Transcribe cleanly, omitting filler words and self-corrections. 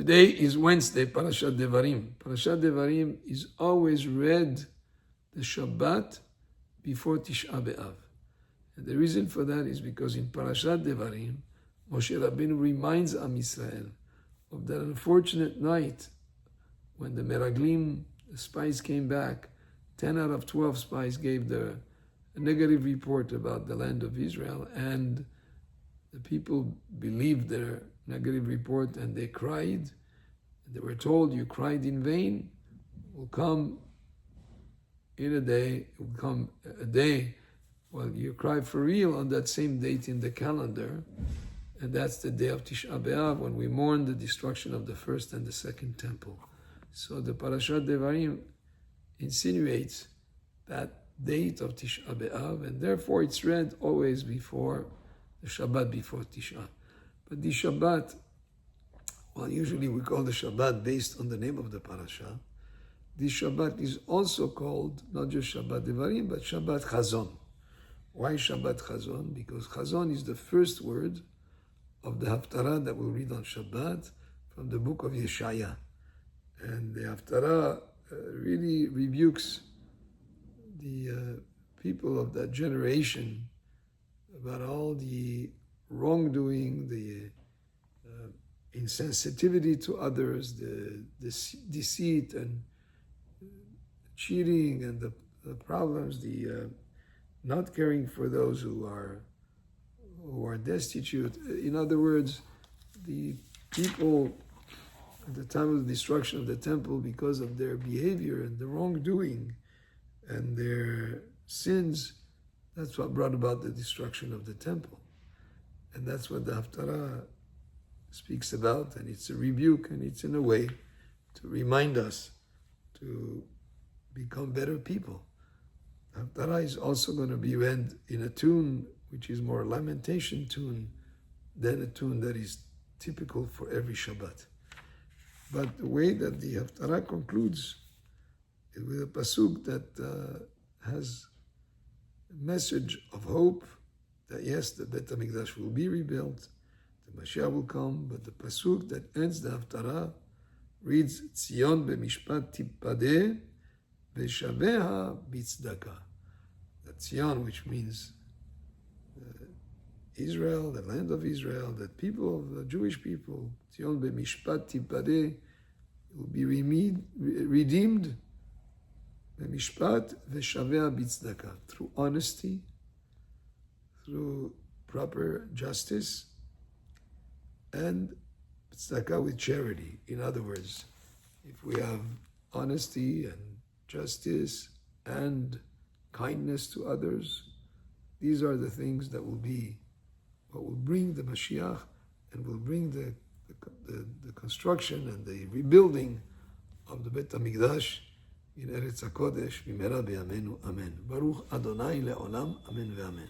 Today is Wednesday, Parashat Devarim. Parashat Devarim is always read the Shabbat before Tisha B'Av. And the reason for that is because in Parashat Devarim, Moshe Rabbeinu reminds Am Yisrael of that unfortunate night when the Meraglim, the spies came back. 10 out of 12 spies gave a negative report about the land of Israel, and the people believed their negative report and they cried. They were told, you cried in vain. It will come in a day, it will come a day when you cry for real on that same date in the calendar. And that's the day of Tisha B'Av, when we mourn the destruction of the first and the second temple. So the Parashat Devarim insinuates that date of Tisha B'Av, and therefore it's read always before the Shabbat before Tisha. But the Shabbat, well, usually we call the Shabbat based on the name of the parasha. This Shabbat is also called not just Shabbat Devarim, but Shabbat Chazon. Why Shabbat Chazon? Because Chazon is the first word of the Haftarah that we'll read on Shabbat from the book of Yeshaya. And the Haftarah really rebukes the people of that generation about all the wrongdoing, the insensitivity to others, the deceit and cheating and the problems, the not caring for those who are destitute. In other words, the people at the time of the destruction of the temple, because of their behavior and the wrongdoing and their sins, that's what brought about the destruction of the temple. And that's what the Haftarah speaks about, and it's a rebuke, and it's in a way to remind us to become better people. Haftarah is also going to be read in a tune which is more a lamentation tune than a tune that is typical for every Shabbat. But the way that the Haftarah concludes is with a pasuk that has a message of hope that yes, the Bet HaMikdash will be rebuilt, the Mashiach will come, but the pasuk that ends the Haftarah reads, Tzion b'mishpat tippadeh v'shaveha b'tzdaka. That Tzion, which means Israel, the land of Israel, the people of the Jewish people, Tzion b'mishpat tippadeh, will be redeemed b'mishpat v'shaveha b'tzdaka, through honesty, through proper justice, and tzedakah with charity. In other words, if we have honesty and justice and kindness to others, these are the things that will be what will bring the Mashiach and will bring the construction and the rebuilding of the Bet HaMikdash in Eretz HaKodesh, b'mehera b'yameinu, amen. Baruch Adonai le'olam, amen ve'amen.